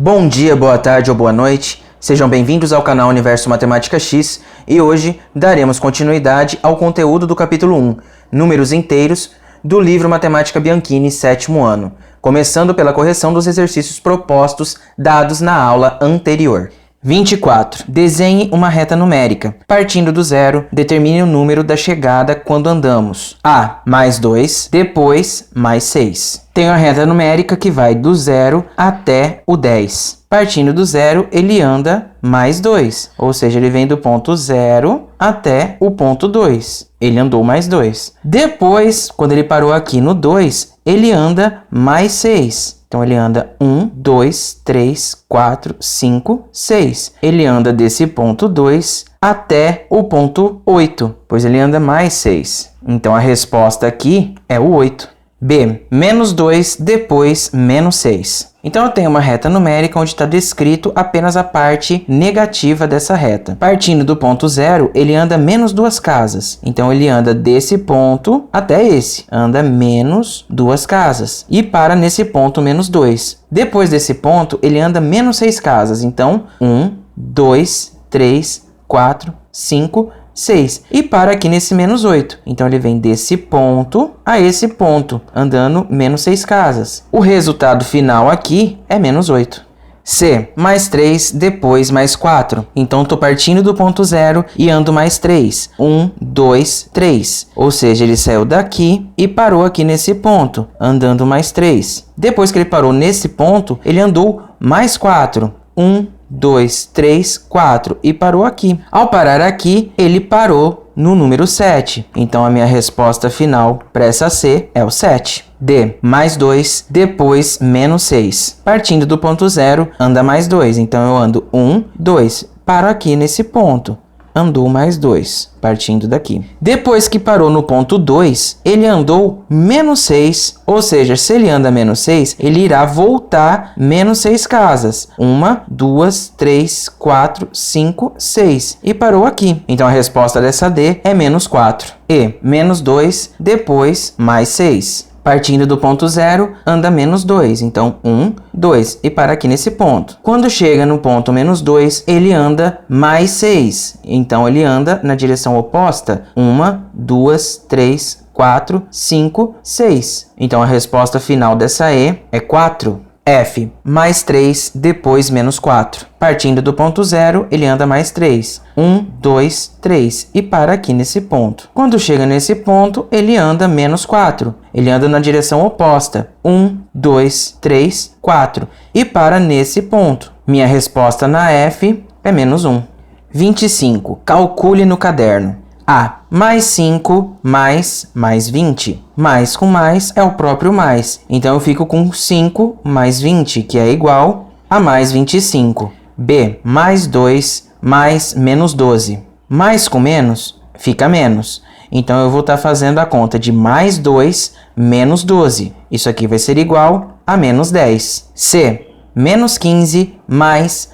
Bom dia, boa tarde ou boa noite. Sejam bem-vindos ao canal Universo Matemática X e hoje daremos continuidade ao conteúdo do capítulo 1, Números Inteiros, do livro Matemática Bianchini, 7º ano, começando pela correção dos exercícios propostos dados na aula anterior. 24. Desenhe uma reta numérica. Partindo do zero, determine o número da chegada quando andamos. A mais 2, depois mais 6. Tem uma reta numérica que vai do 0 até o 10. Partindo do zero, ele anda mais 2. Ou seja, ele vem do ponto 0 até o ponto 2. Ele andou mais 2. Depois, quando ele parou aqui no 2, ele anda mais 6. Então, ele anda 1, 2, 3, 4, 5, 6. Ele anda desse ponto 2 até o ponto 8, pois ele anda mais 6. Então, a resposta aqui é o 8. B, menos 2, depois menos 6. Então, eu tenho uma reta numérica onde está descrito apenas a parte negativa dessa reta. Partindo do ponto 0, ele anda menos 2 casas. Então, ele anda desse ponto até esse. Anda menos 2 casas. E para nesse ponto menos 2. Depois desse ponto, ele anda menos 6 casas. Então, 1, 2, 3, 4, 5, 6. E para aqui nesse menos 8. Então, ele vem desse ponto a esse ponto, andando menos 6 casas. O resultado final aqui é menos 8. C, mais 3, depois mais 4. Então, estou partindo do ponto 0 e ando mais 3. 1, 2, 3. Ou seja, ele saiu daqui e parou aqui nesse ponto, andando mais 3. Depois que ele parou nesse ponto, ele andou mais 4. 1, 2, 3, 4 e parou aqui. Ao parar aqui, ele parou no número 7. Então, a minha resposta final para essa C é o 7. D, mais 2, depois menos 6. Partindo do ponto 0, anda mais 2. Então, eu ando 1, 2, paro aqui nesse ponto. Andou mais 2, partindo daqui. Depois que parou no ponto 2, ele andou menos 6, ou seja, se ele anda menos 6, ele irá voltar menos 6 casas. 1, 2, 3, 4, 5, 6. E parou aqui. Então, a resposta dessa D é menos 4. E, menos 2, depois mais 6. Partindo do ponto 0, anda menos 2. Então, 1, 2. E para aqui nesse ponto. Quando chega no ponto menos 2, ele anda mais 6. Então, ele anda na direção oposta. 1, 2, 3, 4, 5, 6. Então, a resposta final dessa E é 4. F, mais 3, depois menos 4. Partindo do ponto 0, ele anda mais 3. 1, 2, 3. E para aqui nesse ponto. Quando chega nesse ponto, ele anda menos 4. Ele anda na direção oposta. 1, 2, 3, 4. E para nesse ponto. Minha resposta na F é menos 1. 25. Calcule no caderno. A, mais 5, mais 20. Mais com mais é o próprio mais. Então, eu fico com 5 mais 20, que é igual a mais 25. B, mais 2, mais menos 12. Mais com menos, fica menos. Então, eu vou estar fazendo a conta de mais 2 menos 12. Isso aqui vai ser igual a menos 10. C, menos 15 mais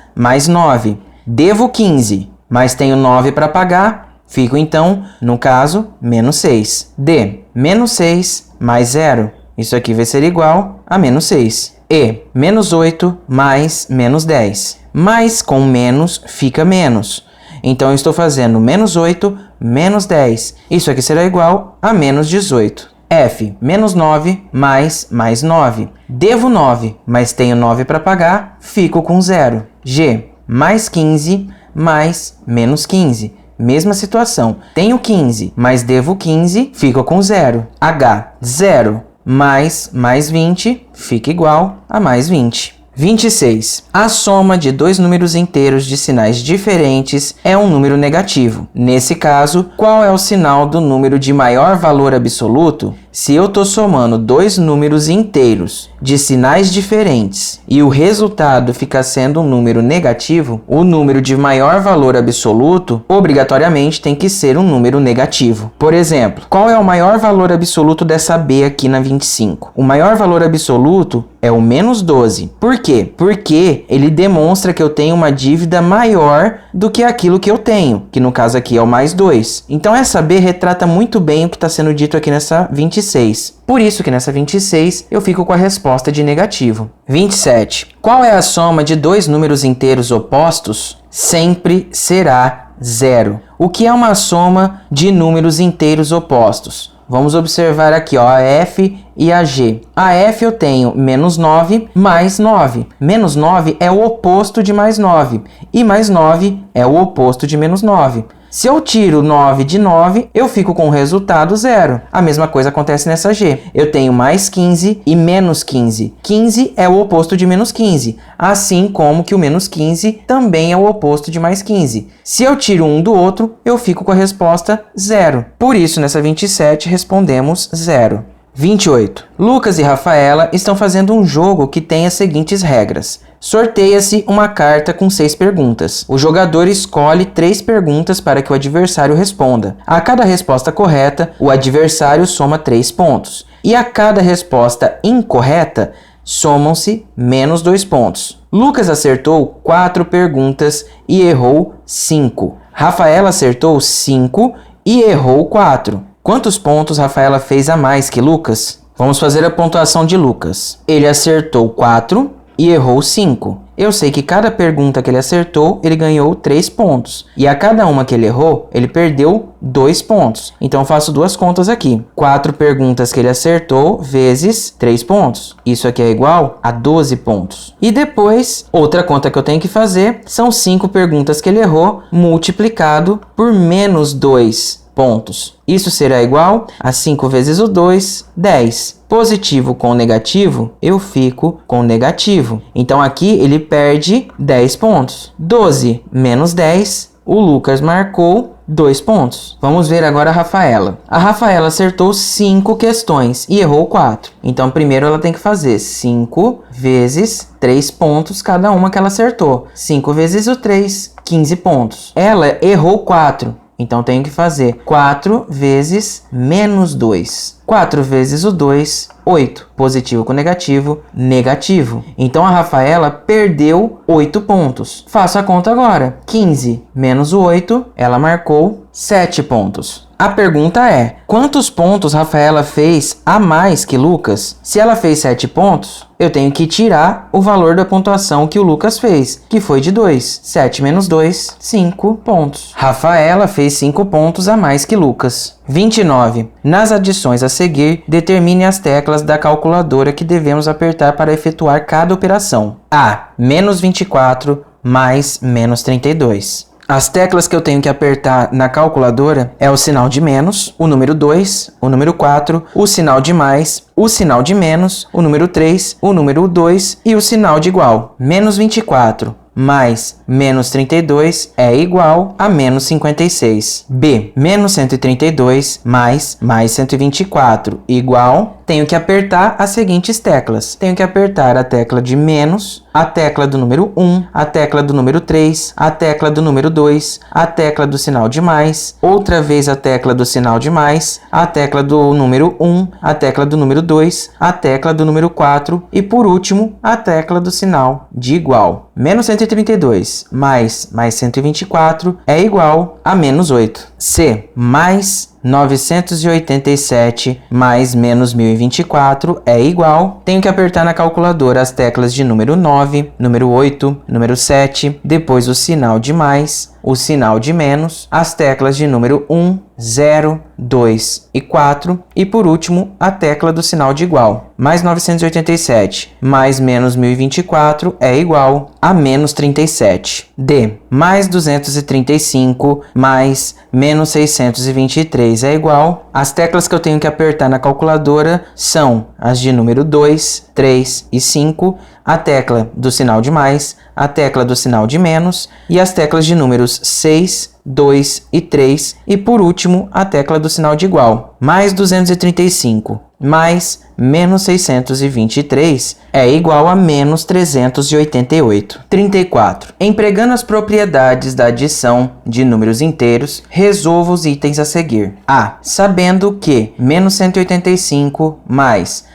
9. Devo 15, mas tenho 9 para pagar. Fico, então, no caso, menos 6. D, menos 6 mais 0. Isso aqui vai ser igual a menos 6. E, menos 8 mais menos 10. Mais com menos fica menos. Então, eu estou fazendo menos 8 menos 10. Isso aqui será igual a menos 18. F, menos 9 mais 9. Devo 9, mas tenho 9 para pagar. Fico com 0. G, mais 15 mais menos 15. Mesma situação. Tenho 15, mas devo 15, fico com 0. H, 0 mais 20 fica igual a mais 20. 26. A soma de dois números inteiros de sinais diferentes é um número negativo. Nesse caso, qual é o sinal do número de maior valor absoluto? Se eu estou somando dois números inteiros de sinais diferentes e o resultado fica sendo um número negativo, o número de maior valor absoluto obrigatoriamente tem que ser um número negativo. Por exemplo, qual é o maior valor absoluto dessa B aqui na 25? O maior valor absoluto é o menos 12. Por quê? Porque ele demonstra que eu tenho uma dívida maior do que aquilo que eu tenho, que no caso aqui é o mais 2. Então essa B retrata muito bem o que está sendo dito aqui nessa 25. 26. Por isso que nessa 26 eu fico com a resposta de negativo. 27. Qual é a soma de dois números inteiros opostos? Sempre será 0. O que é uma soma de números inteiros opostos? Vamos observar aqui, ó, a F e a G. A F eu tenho menos 9 mais 9. Menos 9 é o oposto de mais 9. E mais 9 é o oposto de menos 9. Se eu tiro 9 de 9, eu fico com o resultado 0. A mesma coisa acontece nessa G. Eu tenho mais 15 e menos 15. 15 é o oposto de menos 15, assim como que o menos 15 também é o oposto de mais 15. Se eu tiro um do outro, eu fico com a resposta 0. Por isso, nessa 27, respondemos 0. 28. Lucas e Rafaela estão fazendo um jogo que tem as seguintes regras. Sorteia-se uma carta com 6 perguntas. O jogador escolhe 3 perguntas para que o adversário responda. A cada resposta correta, o adversário soma 3 pontos. E a cada resposta incorreta, somam-se menos 2 pontos. Lucas acertou 4 perguntas e errou 5. Rafaela acertou 5 e errou 4. Quantos pontos Rafaela fez a mais que Lucas? Vamos fazer a pontuação de Lucas. Ele acertou 4 e errou 5. Eu sei que cada pergunta que ele acertou, ele ganhou 3 pontos. E a cada uma que ele errou, ele perdeu 2 pontos. Então eu faço duas contas aqui. 4 perguntas que ele acertou vezes 3 pontos. Isso aqui é igual a 12 pontos. E depois, outra conta que eu tenho que fazer são 5 perguntas que ele errou multiplicado por menos 2 pontos. Isso será igual a 5 vezes o 2, 10. Positivo com negativo, eu fico com negativo. Então aqui ele perde 10 pontos. 12 menos 10, o Lucas marcou 2 pontos. Vamos ver agora a Rafaela. A Rafaela acertou 5 questões e errou 4. Então primeiro ela tem que fazer 5 vezes 3 pontos cada uma que ela acertou. 5 vezes o 3, 15 pontos. Ela errou 4. Então, tenho que fazer 4 vezes menos 2. 4 vezes o 2, 8. Positivo com negativo, negativo. Então, a Rafaela perdeu 8 pontos. Faço a conta agora. 15 menos o 8, ela marcou 7 pontos. A pergunta é, quantos pontos Rafaela fez a mais que Lucas? Se ela fez 7 pontos, eu tenho que tirar o valor da pontuação que o Lucas fez, que foi de 2. 7 menos 2, 5 pontos. Rafaela fez 5 pontos a mais que Lucas. 29. Nas adições a seguir, determine as teclas da calculadora que devemos apertar para efetuar cada operação. A. Menos 24 mais menos 32. As teclas que eu tenho que apertar na calculadora é o sinal de menos, o número 2, o número 4, o sinal de mais, o sinal de menos, o número 3, o número 2 e o sinal de igual. Menos 24 mais menos 32 é igual a menos 56. B. Menos 132 mais 124 igual... Tenho que apertar as seguintes teclas. Tenho que apertar a tecla de menos, a tecla do número 1, a tecla do número 3, a tecla do número 2, a tecla do sinal de mais, outra vez a tecla do sinal de mais, a tecla do número 1, a tecla do número 2, a tecla do número 4 e, por último, a tecla do sinal de igual. Menos 132 mais 124 é igual a menos 8. C. Mais 987 mais menos 1024 é igual. Tenho que apertar na calculadora as teclas de número 9, número 8, número 7, depois o sinal de mais, o sinal de menos, as teclas de número 1, 0, 2 e 4 e, por último, a tecla do sinal de igual. Mais 987 mais menos 1024 é igual a menos 37. D. Mais 235 mais menos 623 é igual. As teclas que eu tenho que apertar na calculadora são as de número 2, 3 e 5, a tecla do sinal de mais, a tecla do sinal de menos e as teclas de números 6, 2 e 3 e, por último, a tecla do sinal de igual. Mais 235 mais menos 623 é igual a menos 388. 34. Empregando as propriedades da adição de números inteiros, resolva os itens a seguir. A. Sabendo que menos 185 mais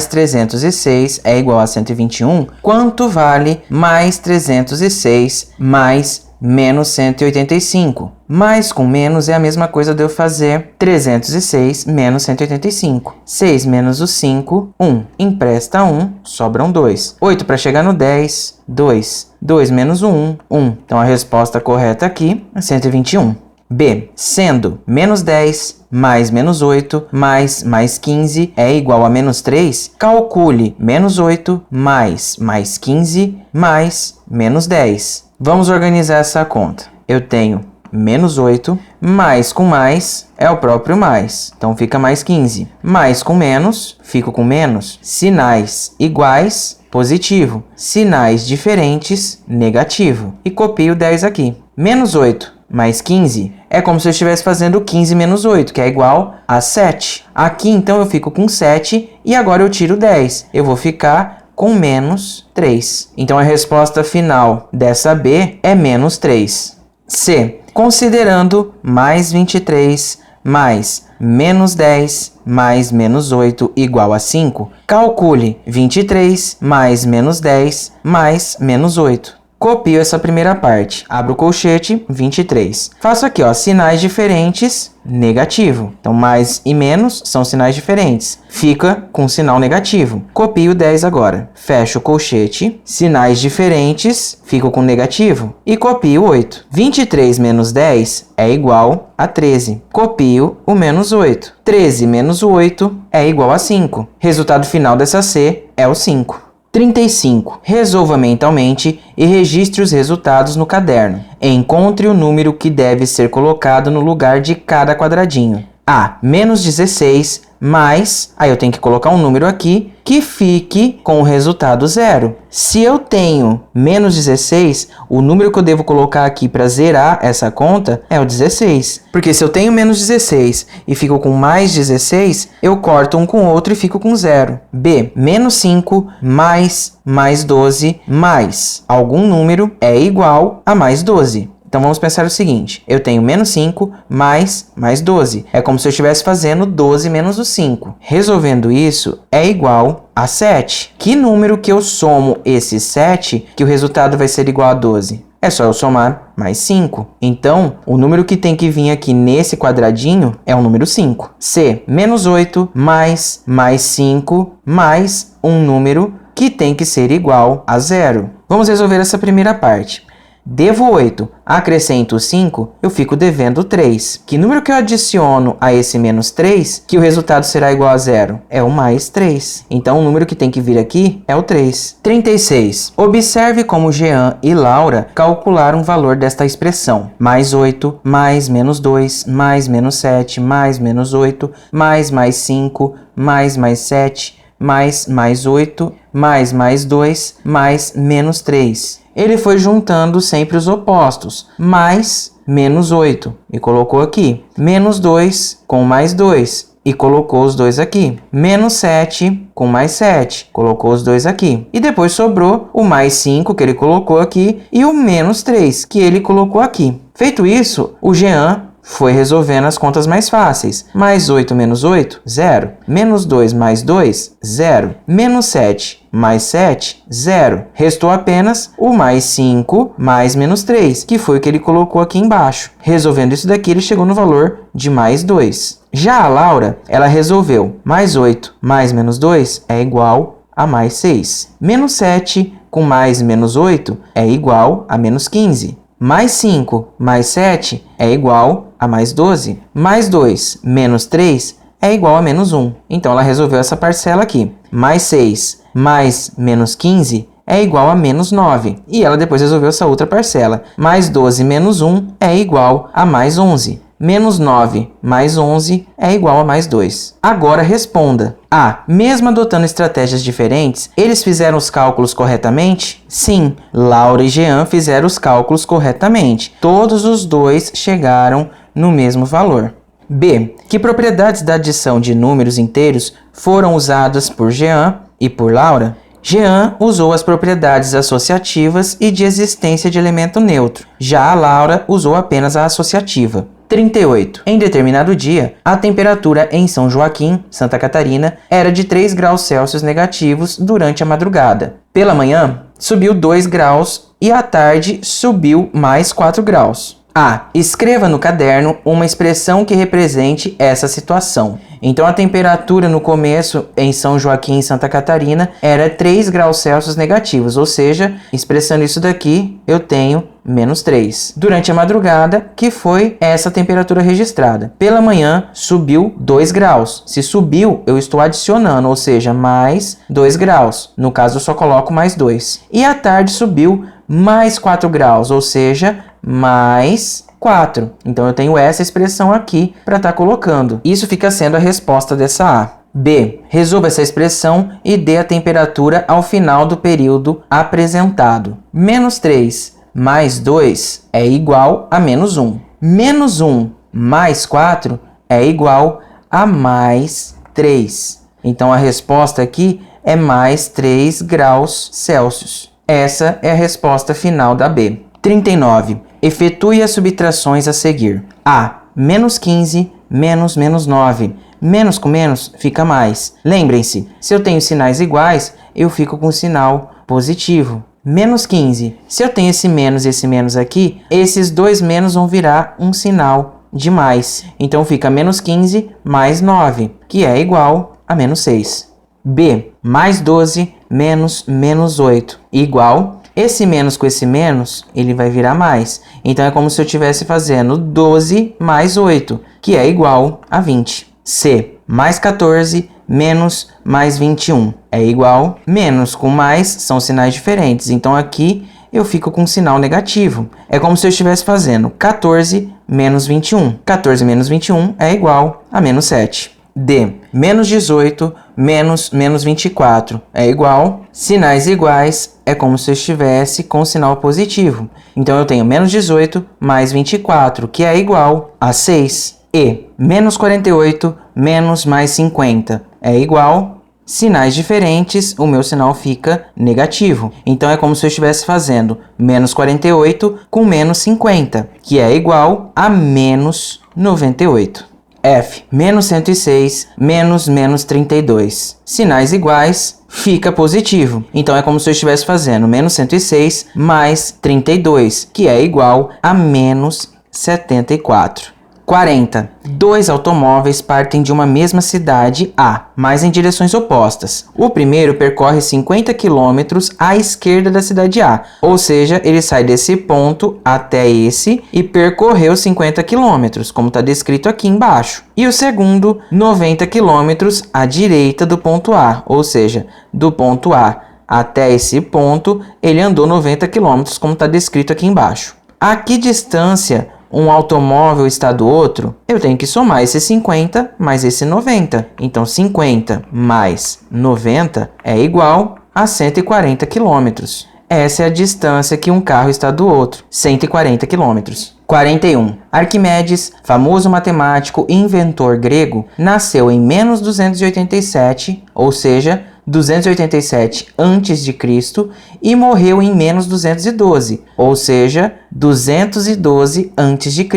306 é igual a 121, quanto vale mais 306 mais menos 185. Mais com menos é a mesma coisa de eu fazer 306 menos 185. 6 menos o 5, 1. Empresta 1, sobram 2. 8 para chegar no 10, 2. 2 menos o 1, 1. Então a resposta correta aqui é 121. B. Sendo menos 10 mais menos 8 mais 15 é igual a menos 3, calcule menos 8 mais 15 mais menos 10. Vamos organizar essa conta. Eu tenho menos 8, mais com mais é o próprio mais, então fica mais 15. Mais com menos, fico com menos. Sinais iguais, positivo. Sinais diferentes, negativo. E copio 10 aqui. Menos 8 mais 15 é como se eu estivesse fazendo 15 menos 8, que é igual a 7. Aqui, então, eu fico com 7 e agora eu tiro 10. Eu vou ficar com menos 3. Então, a resposta final dessa B é menos 3. C. Considerando mais 23 mais menos 10 mais menos 8 igual a 5, calcule 23 mais menos 10 mais menos 8. Copio essa primeira parte, abro o colchete, 23. Faço aqui, ó, sinais diferentes, negativo. Então, mais e menos são sinais diferentes. Fica com sinal negativo. Copio 10 agora. Fecho o colchete, sinais diferentes, fico com negativo. E copio 8. 23 menos 10 é igual a 13. Copio o menos 8. 13 menos 8 é igual a 5. Resultado final dessa C é o 5. 35. Resolva mentalmente e registre os resultados no caderno. Encontre o número que deve ser colocado no lugar de cada quadradinho. A. Menos 16 mais... Aí eu tenho que colocar um número aqui que fique com o resultado 0. Se eu tenho menos 16, o número que eu devo colocar aqui para zerar essa conta é o 16. Porque se eu tenho menos 16 e fico com mais 16, eu corto um com o outro e fico com 0. B. Menos 5 mais 12 mais algum número é igual a mais 12. Então, vamos pensar o seguinte. Eu tenho menos 5 mais 12. É como se eu estivesse fazendo 12 menos o 5. Resolvendo isso, é igual a 7. Que número que eu somo esse 7 que o resultado vai ser igual a 12? É só eu somar mais 5. Então, o número que tem que vir aqui nesse quadradinho é o número 5. C. Menos 8 mais 5 mais um número que tem que ser igual a 0. Vamos resolver essa primeira parte. Devo 8, acrescento 5, eu fico devendo 3. Que número que eu adiciono a esse menos 3 que o resultado será igual a 0? É o mais 3. Então, o número que tem que vir aqui é o 3. 36. Observe como Jean e Laura calcularam o valor desta expressão. Mais 8, mais menos 2, mais menos 7, mais menos 8, mais 5, mais 7, mais 8, mais 2, mais menos 3. Ele foi juntando sempre os opostos, mais menos 8, e colocou aqui. Menos 2 com mais 2, e colocou os dois aqui. Menos 7 com mais 7, colocou os dois aqui. E depois sobrou o mais 5 que ele colocou aqui e o menos 3 que ele colocou aqui. Feito isso, o Jean foi resolvendo as contas mais fáceis. Mais 8 menos 8, 0. Menos 2 mais 2, 0. Menos 7 mais 7, 0. Restou apenas o mais 5 mais menos 3, que foi o que ele colocou aqui embaixo. Resolvendo isso daqui, ele chegou no valor de mais 2. Já a Laura, ela resolveu mais 8 mais menos 2 é igual a mais 6. Menos 7 com mais menos 8 é igual a menos 15. Mais 5 mais 7 é igual a mais 12. Mais 2 menos 3 é igual a menos 1. Então, ela resolveu essa parcela aqui. Mais 6 mais menos 15 é igual a menos 9. E ela depois resolveu essa outra parcela. Mais 12 menos 1 é igual a mais 11. Menos 9 mais 11 é igual a mais 2. Agora responda. A. Mesmo adotando estratégias diferentes, eles fizeram os cálculos corretamente? Sim, Laura e Jean fizeram os cálculos corretamente. Todos os dois chegaram no mesmo valor. B. Que propriedades da adição de números inteiros foram usadas por Jean e por Laura? Jean usou as propriedades associativas e de existência de elemento neutro. Já a Laura usou apenas a associativa. 38. Em determinado dia, a temperatura em São Joaquim, Santa Catarina, era de 3 graus Celsius negativos durante a madrugada. Pela manhã, subiu 2 graus e à tarde subiu mais 4 graus. A. Escreva no caderno uma expressão que represente essa situação. Então, a temperatura no começo em São Joaquim e Santa Catarina era 3 graus Celsius negativos, ou seja, expressando isso daqui, eu tenho menos 3. Durante a madrugada, que foi essa temperatura registrada. Pela manhã, subiu 2 graus. Se subiu, eu estou adicionando, ou seja, mais 2 graus. No caso, eu só coloco mais 2. E à tarde subiu mais 4 graus, ou seja, mais 4. Então, eu tenho essa expressão aqui para estar colocando. Isso fica sendo a resposta dessa A. B. Resolva essa expressão e dê a temperatura ao final do período apresentado. Menos 3 mais 2 é igual a menos 1. Menos 1 mais 4 é igual a mais 3. Então, a resposta aqui é mais 3 graus Celsius. Essa é a resposta final da B. 39. Efetue as subtrações a seguir. A. Menos 15 menos menos 9. Menos com menos fica mais. Lembrem-se, se eu tenho sinais iguais, eu fico com sinal positivo. Menos 15. Se eu tenho esse menos aqui, esses dois menos vão virar um sinal de mais. Então fica menos 15 mais 9, que é igual a menos 6. B. Mais 12 menos menos 8, igual. Esse menos com esse menos, ele vai virar mais. Então, é como se eu estivesse fazendo 12 mais 8, que é igual a 20. C. Mais 14 menos mais 21 é igual. Menos com mais são sinais diferentes. Então, aqui eu fico com um sinal negativo. É como se eu estivesse fazendo 14 menos 21. 14 menos 21 é igual a menos 7. D. Menos 18 menos menos 24 é igual. Sinais iguais é como se eu estivesse com sinal positivo. Então, eu tenho menos 18 mais 24, que é igual a 6. E. Menos 48 menos mais 50 é igual. Sinais diferentes, o meu sinal fica negativo. Então, é como se eu estivesse fazendo menos 48 com menos 50, que é igual a menos 98. F. Menos 106 menos menos 32. Sinais iguais, fica positivo. Então, é como se eu estivesse fazendo menos 106 mais 32, que é igual a menos 74. 40. Dois automóveis partem de uma mesma cidade A, mas em direções opostas. O primeiro percorre 50 km à esquerda da cidade A, ou seja, ele sai desse ponto até esse e percorreu 50 km, como está descrito aqui embaixo. E o segundo, 90 km à direita do ponto A, ou seja, do ponto A até esse ponto, ele andou 90 km, como está descrito aqui embaixo. A que distância um automóvel está do outro? Eu tenho que somar esse 50 mais esse 90. Então, 50 mais 90 é igual a 140 km. Essa é a distância que um carro está do outro, 140 km. 41. Arquimedes, famoso matemático e inventor grego, nasceu em menos 287, ou seja, 287 a.C. e morreu em menos 212, ou seja, 212 a.C.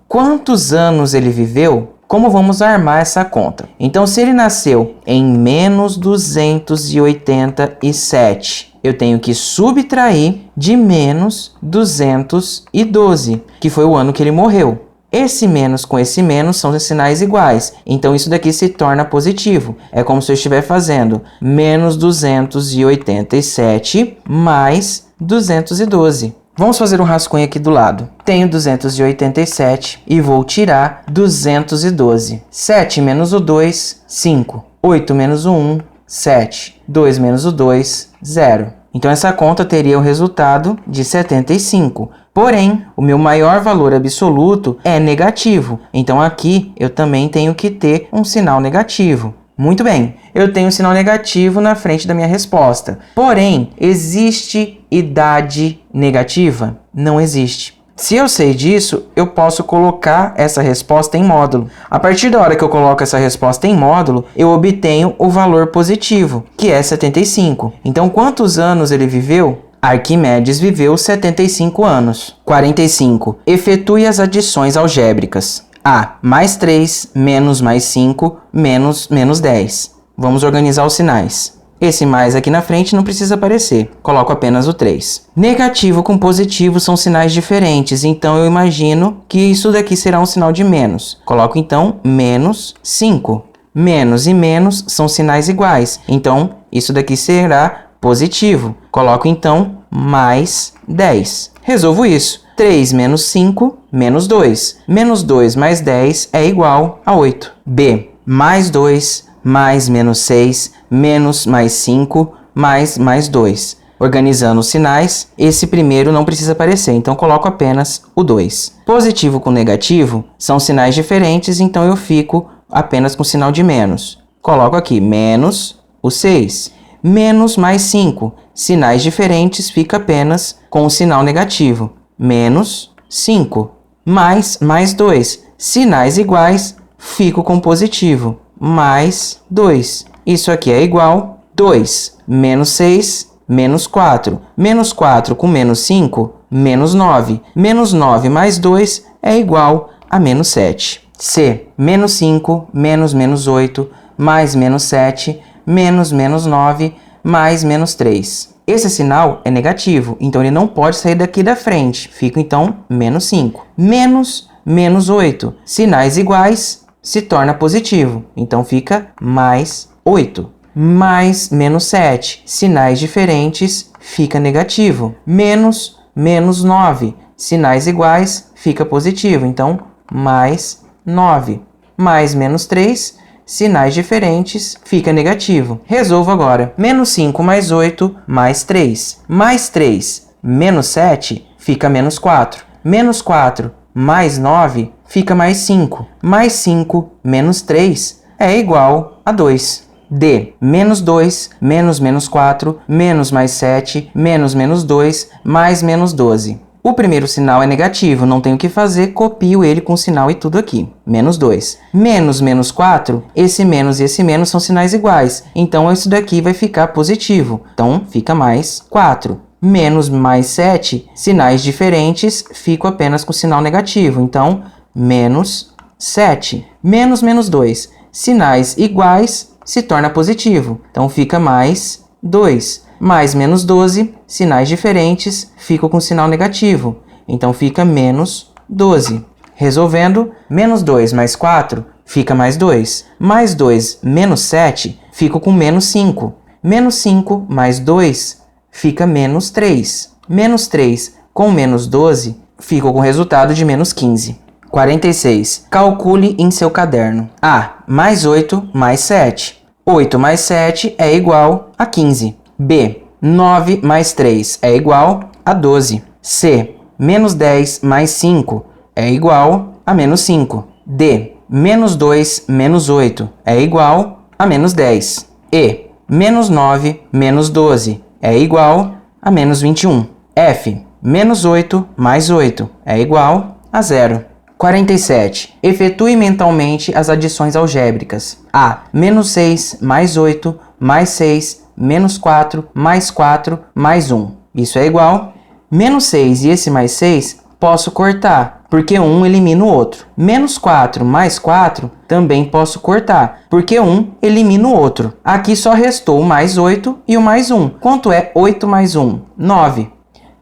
Quantos anos ele viveu? Como vamos armar essa conta? Então, se ele nasceu em menos 287, eu tenho que subtrair de menos 212, que foi o ano que ele morreu. Esse menos com esse menos são sinais iguais, então isso daqui se torna positivo. É como se eu estiver fazendo menos 287 mais 212. Vamos fazer um rascunho aqui do lado. Tenho 287 e vou tirar 212. 7 menos o 2, 5. 8 menos o 1, 7. 2 menos o 2, 0. Então, essa conta teria o resultado de 75. Porém, o meu maior valor absoluto é negativo. Então, aqui eu também tenho que ter um sinal negativo. Muito bem, eu tenho um sinal negativo na frente da minha resposta. Porém, existe idade negativa? Não existe. Se eu sei disso, eu posso colocar essa resposta em módulo. A partir da hora que eu coloco essa resposta em módulo, eu obtenho o valor positivo, que é 75. Então, quantos anos ele viveu? Arquimedes viveu 75 anos. 45. Efetue as adições algébricas. A. Mais 3, menos mais 5, menos 10. Vamos organizar os sinais. Esse mais aqui na frente não precisa aparecer. Coloco apenas o 3. Negativo com positivo são sinais diferentes, então eu imagino que isso daqui será um sinal de menos. Coloco então menos 5. Menos e menos são sinais iguais, então isso daqui será positivo. Coloco então mais 10. Resolvo isso. 3 menos 5, menos 2. Menos 2 mais 10 é igual a 8. B. Mais 2, mais menos 6, menos mais 5, mais 2. Organizando os sinais, esse primeiro não precisa aparecer, então coloco apenas o 2. Positivo com negativo são sinais diferentes, então eu fico apenas com o sinal de menos. Coloco aqui menos o 6. Menos mais 5. Sinais diferentes, fica apenas com o sinal negativo. Menos 5. Mais 2. Sinais iguais, fico com positivo. Mais 2. Isso aqui é igual a 2. Menos 6, menos 4. Menos 4 com menos 5, menos 9. Menos 9 mais 2 é igual a menos 7. C. Menos 5, menos 8, mais menos 7, menos 9, mais menos 3. Esse sinal é negativo, então ele não pode sair daqui da frente. Fica então menos 5. Menos 8. Sinais iguais se torna positivo, então fica mais 8. Mais menos 7. Sinais diferentes fica negativo. Menos 9. Sinais iguais fica positivo, então mais 9. Mais menos 3. Sinais diferentes, fica negativo. Resolvo agora. Menos 5 mais 8, mais 3. Mais 3, menos 7, fica menos 4. Menos 4, mais 9, fica mais 5. Mais 5, menos 3, é igual a 2. D. Menos 2, menos 4, menos mais 7, menos 2, mais menos 12. O primeiro sinal é negativo, não tenho o que fazer, copio ele com o sinal e tudo aqui. Menos 2. Menos 4, esse menos e esse menos são sinais iguais, então isso daqui vai ficar positivo, então fica mais 4. Menos mais 7, sinais diferentes, fico apenas com o sinal negativo, então menos 7. Menos 2, sinais iguais, se torna positivo, então fica mais 2. Mais menos 12, sinais diferentes, fico com sinal negativo. Então fica menos 12. Resolvendo, menos 2 mais 4, fica mais 2. Mais 2 menos 7, fico com menos 5. Menos 5 mais 2, fica menos 3. Menos 3 com menos 12, fico com o resultado de menos 15. 46. Calcule em seu caderno. A. Mais 8 mais 7. 8 mais 7 é igual a 15. B. 9 mais 3 é igual a 12. C. Menos 10 mais 5 é igual a menos 5. D. Menos 2 menos 8 é igual a menos 10. E. Menos 9 menos 12 é igual a menos 21. F. Menos 8 mais 8 é igual a 0. 47. Efetue mentalmente as adições algébricas. A. Menos 6 mais 8 mais 6 menos 4 mais 4 mais 1. Isso é igual. Menos 6 e esse mais 6 posso cortar, porque um elimina o outro. Menos 4 mais 4 também posso cortar, porque um elimina o outro. Aqui só restou o mais 8 e o mais 1. Quanto é 8 mais 1? 9.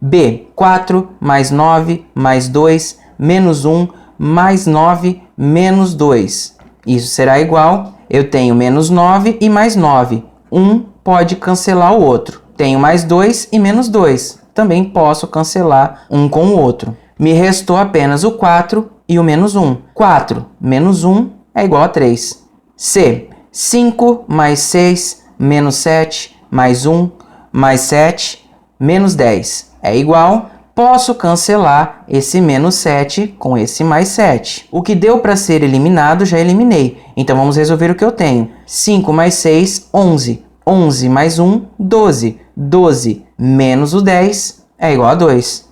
B. 4 mais 9 mais 2 menos 1 mais 9 menos 2. Isso será igual. Eu tenho menos 9 e mais 9. Um pode cancelar o outro. Tenho mais 2 e menos 2. Também posso cancelar um com o outro. Me restou apenas o 4 e o menos 1. 4 menos 1 é igual a 3. C. 5 mais 6 menos 7 mais 1 mais 7 menos 10 é igual. Posso cancelar esse menos 7 com esse mais 7. O que deu para ser eliminado, já eliminei. Então, vamos resolver o que eu tenho. 5 mais 6, 11. 11 mais 1, 12. 12 menos o 10 é igual a 2.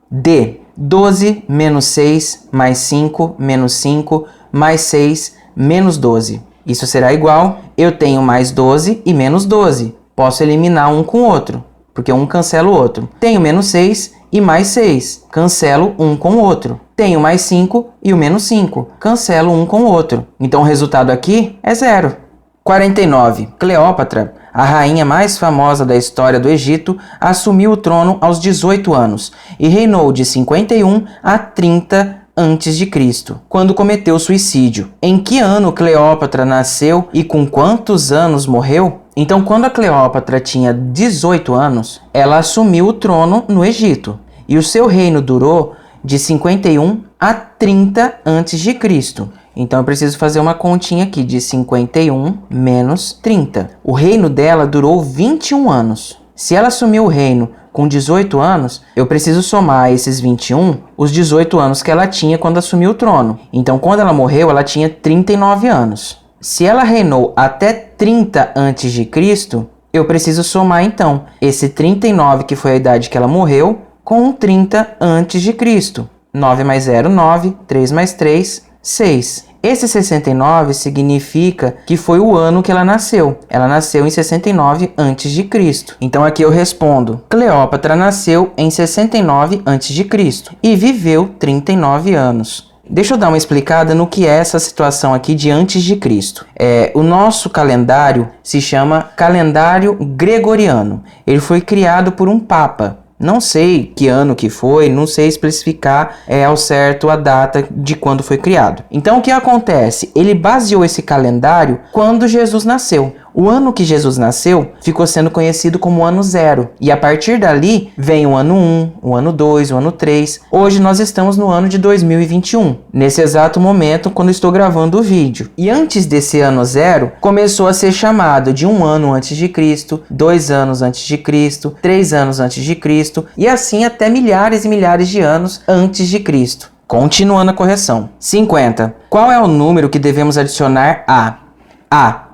D. 12 menos 6 mais 5 menos 5 mais 6 menos 12. Isso será igual. Eu tenho mais 12 e menos 12. Posso eliminar um com o outro, porque um cancela o outro. Tenho menos 6 e mais 6. Cancelo um com o outro. Tenho mais 5 e o menos 5. Cancelo um com o outro. Então o resultado aqui é 0. 49. Cleópatra a rainha mais famosa da história do Egito, assumiu o trono aos 18 anos e reinou de 51 a 30 a.C., quando cometeu suicídio. Em que ano Cleópatra nasceu e com quantos anos morreu? Então, quando a Cleópatra tinha 18 anos, ela assumiu o trono no Egito. E o seu reino durou de 51 a 30 a.C. Então, eu preciso fazer uma continha aqui de 51 menos 30. O reino dela durou 21 anos. Se ela assumiu o reino com 18 anos, eu preciso somar a esses 21 os 18 anos que ela tinha quando assumiu o trono. Então, quando ela morreu, ela tinha 39 anos. Se ela reinou até 30 a.C., eu preciso somar, então, esse 39, que foi a idade que ela morreu, com 30 a.C. 9 mais 0, 9. 3 mais 3, 6. Esse 69 significa que foi o ano que ela nasceu. Ela nasceu em 69 a.C. Então aqui eu respondo: Cleópatra nasceu em 69 a.C. e viveu 39 anos. Deixa eu dar uma explicada no que é essa situação aqui de antes de Cristo. O nosso calendário se chama calendário gregoriano. Ele foi criado por um papa. Não sei que ano que foi, não sei especificar ao certo a data de quando foi criado. Então o que acontece? Ele baseou esse calendário quando Jesus nasceu. O ano que Jesus nasceu ficou sendo conhecido como ano 0. E a partir dali vem o ano 1, o ano 2, o ano 3. Hoje nós estamos no ano de 2021, nesse exato momento quando estou gravando o vídeo. E antes desse ano 0, começou a ser chamado de 1 ano antes de Cristo, 2 anos antes de Cristo, 3 anos antes de Cristo, e assim até milhares e milhares de anos antes de Cristo. Continuando a correção. 50. Qual é o número que devemos adicionar a?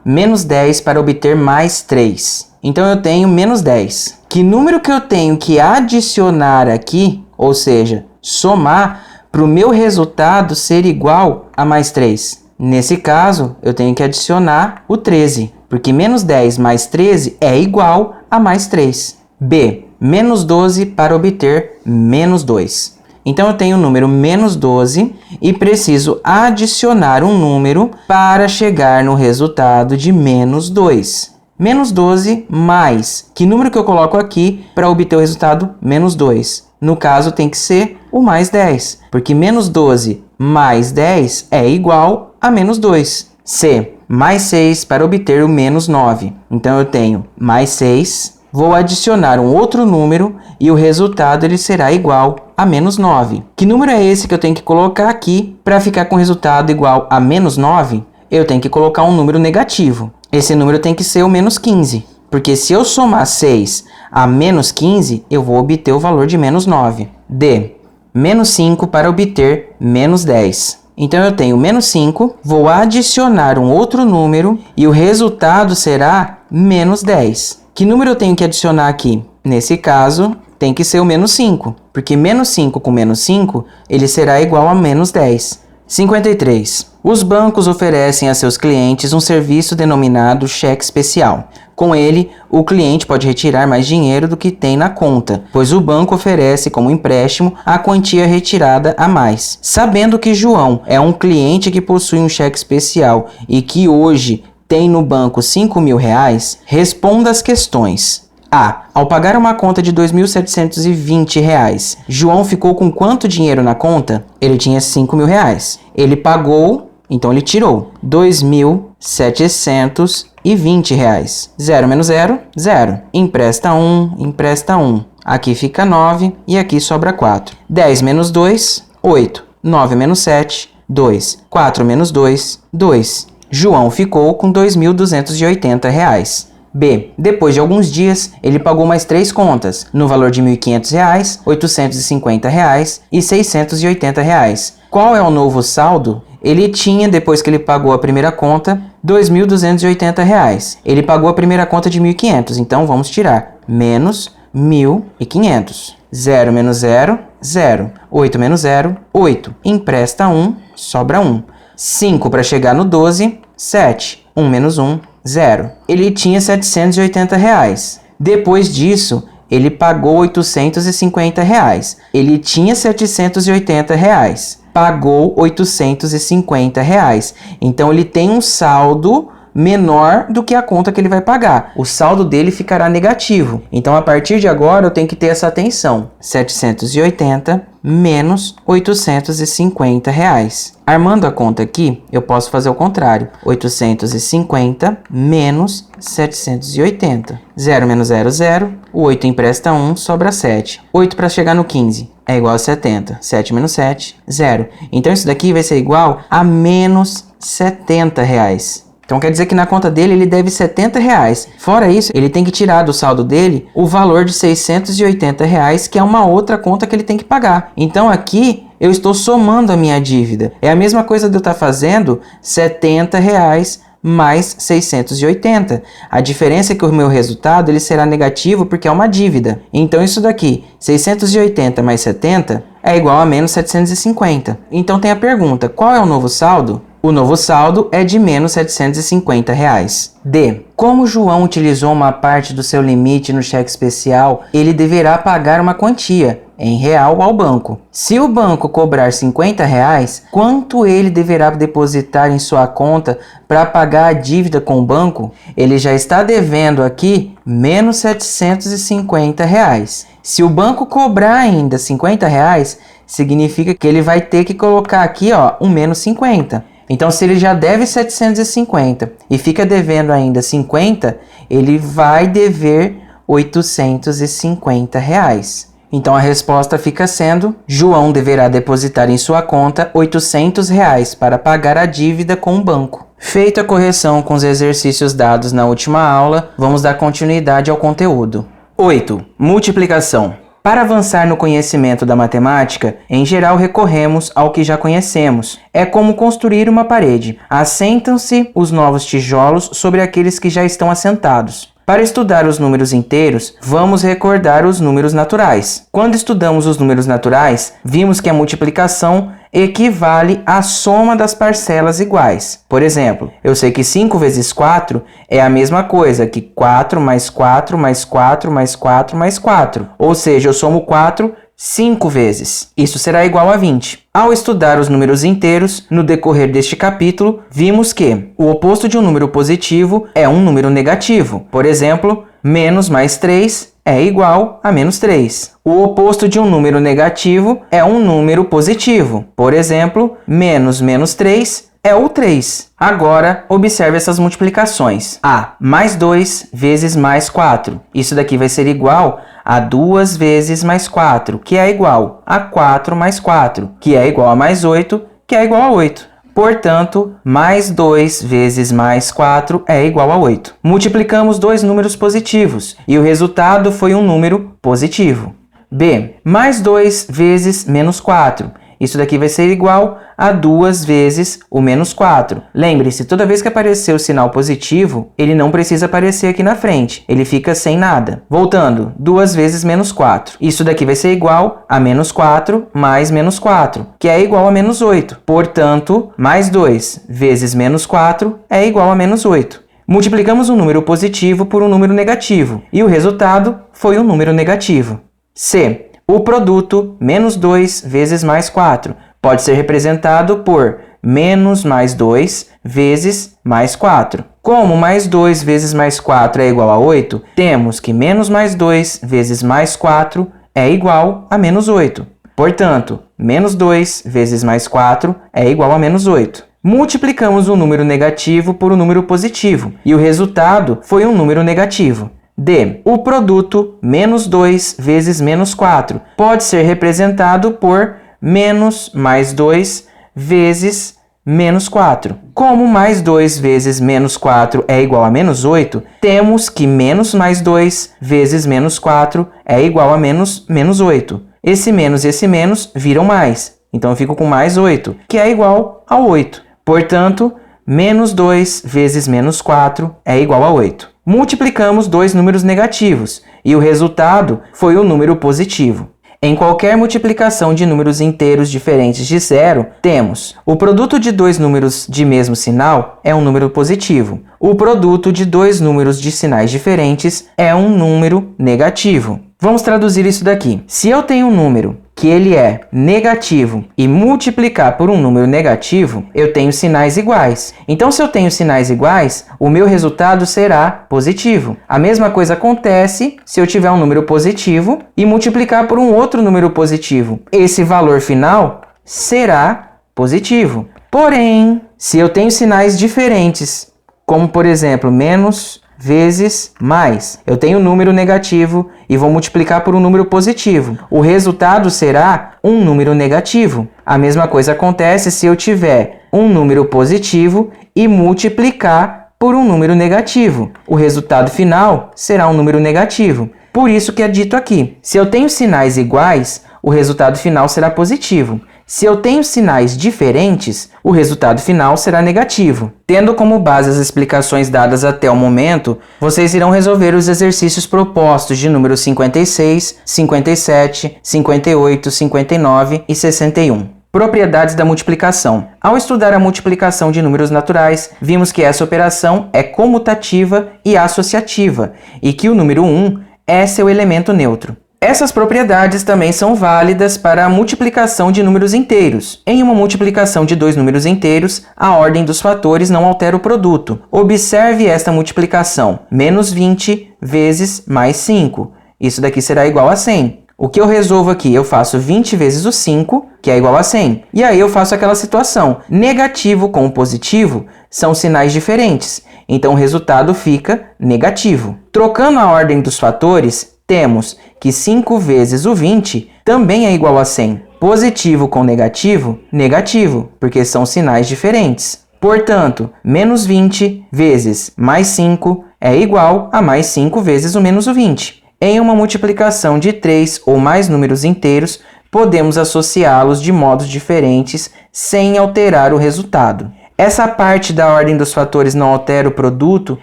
Menos 10 para obter mais 3. Então eu tenho menos 10. Que número que eu tenho que adicionar aqui, ou seja, somar, para o meu resultado ser igual a mais 3? Nesse caso, eu tenho que adicionar o 13, porque menos 10 mais 13 é igual a mais 3. B. Menos 12 para obter menos 2. Então eu tenho o número menos 12 e preciso adicionar um número para chegar no resultado de menos 2. Menos 12 mais. Que número que eu coloco aqui para obter o resultado menos 2? No caso tem que ser o mais 10, porque menos 12 mais 10 é igual a menos 2. C. Mais 6 para obter o menos 9. Então eu tenho mais 6. Vou adicionar um outro número e o resultado ele será igual a menos 9. Que número é esse que eu tenho que colocar aqui para ficar com o resultado igual a menos 9? Eu tenho que colocar um número negativo. Esse número tem que ser o menos 15. Porque se eu somar 6 a menos 15, eu vou obter o valor de menos 9. D. Menos 5 para obter menos 10. Então eu tenho menos 5, vou adicionar um outro número e o resultado será menos 10. Que número eu tenho que adicionar aqui? Nesse caso, tem que ser o menos 5, porque menos 5 com menos 5, ele será igual a menos 10. 53. Os bancos oferecem a seus clientes um serviço denominado cheque especial. Com ele, o cliente pode retirar mais dinheiro do que tem na conta, pois o banco oferece como empréstimo a quantia retirada a mais. Sabendo que João é um cliente que possui um cheque especial e que hoje tem no banco R$5.000, responda as questões. A. Ao pagar uma conta de R$2.720, João ficou com quanto dinheiro na conta? Ele tinha R$5.000. Ele pagou, então ele tirou R$2.720. 0 menos 0, 0. Empresta 1, empresta 1. Aqui fica 9 e aqui sobra 4. 10 menos 2, 8. 9 menos 7, 2. 4 menos 2, 2. João ficou com R$2.280. B. Depois de alguns dias, ele pagou mais 3 contas, no valor de R$1.500, R$850 e R$680. Qual é o novo saldo? Ele tinha, depois que ele pagou a primeira conta, R$2.280. Ele pagou a primeira conta de R$1.500, então vamos tirar menos R$1.500. 0 menos 0, 0. 8 menos 0, 8. Empresta 1, sobra 1. 5 para chegar no 12, 7. 1 menos 1, 0. Ele tinha R$780. Depois disso, ele pagou R$850. Ele tinha R$780. Pagou R$850. Então, ele tem um saldo menor do que a conta que ele vai pagar. O saldo dele ficará negativo. Então, a partir de agora, eu tenho que ter essa atenção. 780 menos 850 reais. Armando a conta aqui, eu posso fazer o contrário. 850 menos 780. 0 menos 0, 0. O 8 empresta 1, sobra 7. 8 para chegar no 15 é igual a 70. 7 menos 7, 0. Então, isso daqui vai ser igual a menos 70 reais. Então, quer dizer que na conta dele, ele deve 70 reais. Fora isso, ele tem que tirar do saldo dele o valor de 680 reais, que é uma outra conta que ele tem que pagar. Então, aqui, eu estou somando a minha dívida. É a mesma coisa de eu estar fazendo 70 reais mais 680. A diferença é que o meu resultado ele será negativo porque é uma dívida. Então, isso daqui, 680 mais 70, é igual a menos 750. Então, tem a pergunta, qual é o novo saldo? O novo saldo é de menos 750 reais. D. Como João utilizou uma parte do seu limite no cheque especial, ele deverá pagar uma quantia, em real, ao banco. Se o banco cobrar 50 reais, quanto ele deverá depositar em sua conta para pagar a dívida com o banco? Ele já está devendo aqui menos 750 reais. Se o banco cobrar ainda 50 reais, significa que ele vai ter que colocar aqui um menos 50. Então, se ele já deve 750 e fica devendo ainda 50, ele vai dever 850 reais. Então, a resposta fica sendo: João deverá depositar em sua conta 800 reais para pagar a dívida com o banco. Feita a correção com os exercícios dados na última aula, vamos dar continuidade ao conteúdo. 8. Multiplicação. Para avançar no conhecimento da matemática, em geral recorremos ao que já conhecemos. É como construir uma parede. Assentam-se os novos tijolos sobre aqueles que já estão assentados. Para estudar os números inteiros, vamos recordar os números naturais. Quando estudamos os números naturais, vimos que a multiplicação equivale à soma das parcelas iguais. Por exemplo, eu sei que 5 vezes 4 é a mesma coisa que 4 mais 4 mais 4 mais 4 mais 4. Ou seja, eu somo 4 5 vezes. Isso será igual a 20. Ao estudar os números inteiros, no decorrer deste capítulo, vimos que o oposto de um número positivo é um número negativo. Por exemplo, menos mais 3 é igual a menos 3. O oposto de um número negativo é um número positivo. Por exemplo, menos menos 3 é o 3. Agora, observe essas multiplicações. A mais 2 vezes mais 4. Isso daqui vai ser igual a 2 vezes mais 4, que é igual a 4 mais 4, que é igual a mais 8, que é igual a 8. Portanto, mais 2 vezes mais 4 é igual a 8. Multiplicamos dois números positivos e o resultado foi um número positivo. B. Mais 2 vezes menos 4. Isso daqui vai ser igual a 2 vezes o menos 4. Lembre-se, toda vez que aparecer o sinal positivo, ele não precisa aparecer aqui na frente. Ele fica sem nada. Voltando, 2 vezes menos 4. Isso daqui vai ser igual a menos 4 mais menos 4, que é igual a menos 8. Portanto, mais 2 vezes menos 4 é igual a menos 8. Multiplicamos um número positivo por um número negativo, e o resultado foi um número negativo. C. O produto menos 2 vezes mais 4 pode ser representado por menos mais 2 vezes mais 4. Como mais 2 vezes mais 4 é igual a 8, temos que menos mais 2 vezes mais 4 é igual a menos 8. Portanto, menos 2 vezes mais 4 é igual a menos 8. Multiplicamos um número negativo por um número positivo, e o resultado foi um número negativo. D. O produto menos 2 vezes menos 4 pode ser representado por menos mais 2 vezes menos 4. Como mais 2 vezes menos 4 é igual a menos 8, temos que menos mais 2 vezes menos 4 é igual a menos 8. Esse menos e esse menos viram mais, então eu fico com mais 8, que é igual a 8. Portanto, menos 2 vezes menos 4 é igual a 8. Multiplicamos dois números negativos e o resultado foi um número positivo. Em qualquer multiplicação de números inteiros diferentes de zero, temos o produto de dois números de mesmo sinal é um número positivo. O produto de dois números de sinais diferentes é um número negativo. Vamos traduzir isso daqui. Se eu tenho um número que ele é negativo e multiplicar por um número negativo, eu tenho sinais iguais. Então, se eu tenho sinais iguais, o meu resultado será positivo. A mesma coisa acontece se eu tiver um número positivo e multiplicar por um outro número positivo. Esse valor final será positivo. Porém, se eu tenho sinais diferentes, como por exemplo, menos vezes mais. Eu tenho um número negativo e vou multiplicar por um número positivo. O resultado será um número negativo. A mesma coisa acontece se eu tiver um número positivo e multiplicar por um número negativo. O resultado final será um número negativo. Por isso que é dito aqui, se eu tenho sinais iguais, o resultado final será positivo. Se eu tenho sinais diferentes, o resultado final será negativo. Tendo como base as explicações dadas até o momento, vocês irão resolver os exercícios propostos de números 56, 57, 58, 59 e 61. Propriedades da multiplicação. Ao estudar a multiplicação de números naturais, vimos que essa operação é comutativa e associativa, e que o número 1 é seu elemento neutro. Essas propriedades também são válidas para a multiplicação de números inteiros. Em uma multiplicação de dois números inteiros, a ordem dos fatores não altera o produto. Observe esta multiplicação. Menos 20 vezes mais 5. Isso daqui será igual a 100. O que eu resolvo aqui? Eu faço 20 vezes o 5, que é igual a 100. E aí eu faço aquela situação. Negativo com positivo são sinais diferentes. Então o resultado fica negativo. Trocando a ordem dos fatores, temos que 5 vezes o 20 também é igual a 100. Positivo com negativo, negativo, porque são sinais diferentes. Portanto, menos 20 vezes mais 5 é igual a mais 5 vezes o menos o 20. Em uma multiplicação de 3 ou mais números inteiros, podemos associá-los de modos diferentes sem alterar o resultado. Essa parte da ordem dos fatores não altera o produto,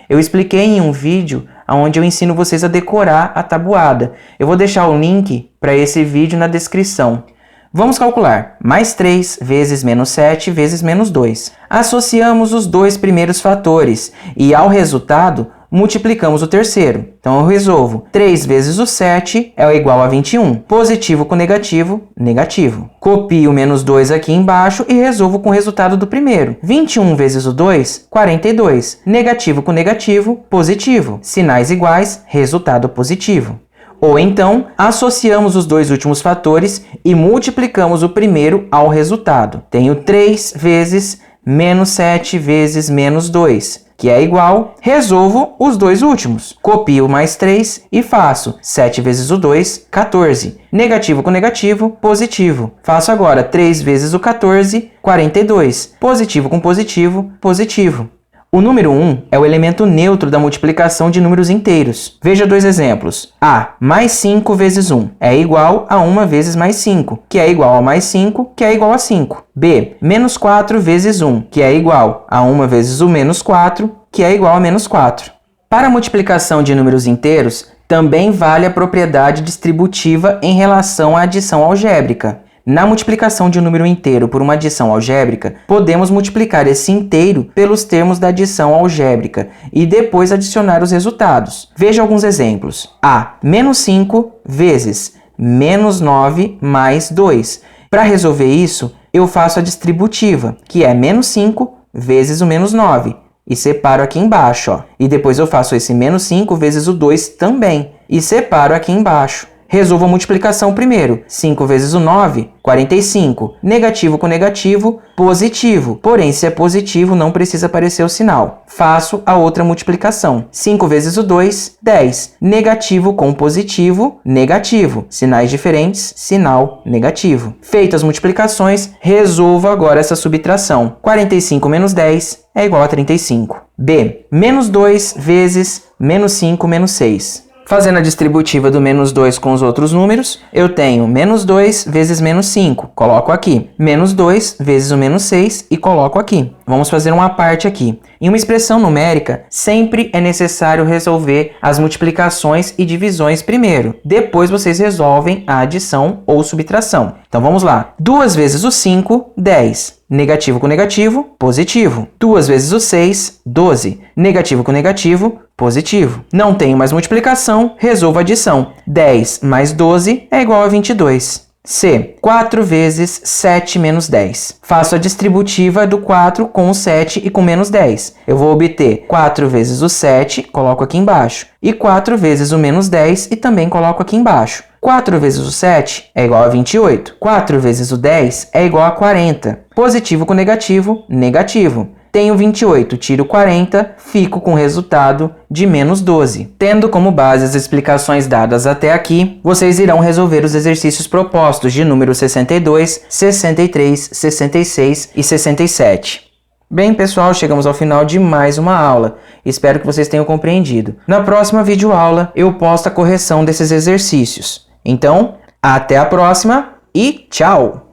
eu expliquei em um vídeo onde eu ensino vocês a decorar a tabuada. Eu vou deixar o link para esse vídeo na descrição. Vamos calcular. Mais 3 vezes menos 7 vezes menos 2. Associamos os dois primeiros fatores e, ao resultado, multiplicamos o terceiro. Então, eu resolvo. 3 vezes o 7 é igual a 21. Positivo com negativo, negativo. Copio o menos 2 aqui embaixo e resolvo com o resultado do primeiro. 21 vezes o 2, 42. Negativo com negativo, positivo. Sinais iguais, resultado positivo. Ou então, associamos os dois últimos fatores e multiplicamos o primeiro ao resultado. Tenho 3 vezes menos 7 vezes menos 2, que é igual, resolvo os dois últimos. Copio mais 3 e faço 7 vezes o 2, 14. Negativo com negativo, positivo. Faço agora 3 vezes o 14, 42. Positivo com positivo, positivo. O número 1 é o elemento neutro da multiplicação de números inteiros. Veja dois exemplos. A, mais 5 vezes 1 é igual a 1 vezes mais 5, que é igual a mais 5, que é igual a 5. B, menos 4 vezes 1, que é igual a 1 vezes o menos 4, que é igual a menos 4. Para a multiplicação de números inteiros, também vale a propriedade distributiva em relação à adição algébrica. Na multiplicação de um número inteiro por uma adição algébrica, podemos multiplicar esse inteiro pelos termos da adição algébrica e depois adicionar os resultados. Veja alguns exemplos. A, menos 5 vezes menos 9 mais 2. Para resolver isso, eu faço a distributiva, que é menos 5 vezes o menos 9. E separo aqui embaixo, ó. E depois eu faço esse menos 5 vezes o 2 também. E separo aqui embaixo. Resolvo a multiplicação primeiro. 5 vezes o 9, 45. Negativo com negativo, positivo. Porém, se é positivo, não precisa aparecer o sinal. Faço a outra multiplicação. 5 vezes o 2, 10. Negativo com positivo, negativo. Sinais diferentes, sinal negativo. Feitas as multiplicações, resolvo agora essa subtração. 45 menos 10 é igual a 35. B, menos 2 vezes menos 5 menos 6. Fazendo a distributiva do menos 2 com os outros números, eu tenho menos 2 vezes menos 5, coloco aqui. Menos 2 vezes o menos 6 e coloco aqui. Vamos fazer uma parte aqui. Em uma expressão numérica, sempre é necessário resolver as multiplicações e divisões primeiro. Depois vocês resolvem a adição ou subtração. Então vamos lá. 2 vezes o 5, 10. Negativo com negativo, positivo. 2 vezes o 6, 12. Negativo com negativo, positivo. Não tenho mais multiplicação, resolvo a adição. 10 mais 12 é igual a 22. C. 4 vezes 7 menos 10. Faço a distributiva do 4 com o 7 e com menos 10. Eu vou obter 4 vezes o 7, coloco aqui embaixo, e 4 vezes o menos 10 e também coloco aqui embaixo. 4 vezes o 7 é igual a 28. 4 vezes o 10 é igual a 40. Positivo com negativo, negativo. Tenho 28, tiro 40, fico com o resultado de menos 12. Tendo como base as explicações dadas até aqui, vocês irão resolver os exercícios propostos de número 62, 63, 66 e 67. Bem, pessoal, chegamos ao final de mais uma aula. Espero que vocês tenham compreendido. Na próxima videoaula, eu posto a correção desses exercícios. Então, até a próxima e tchau!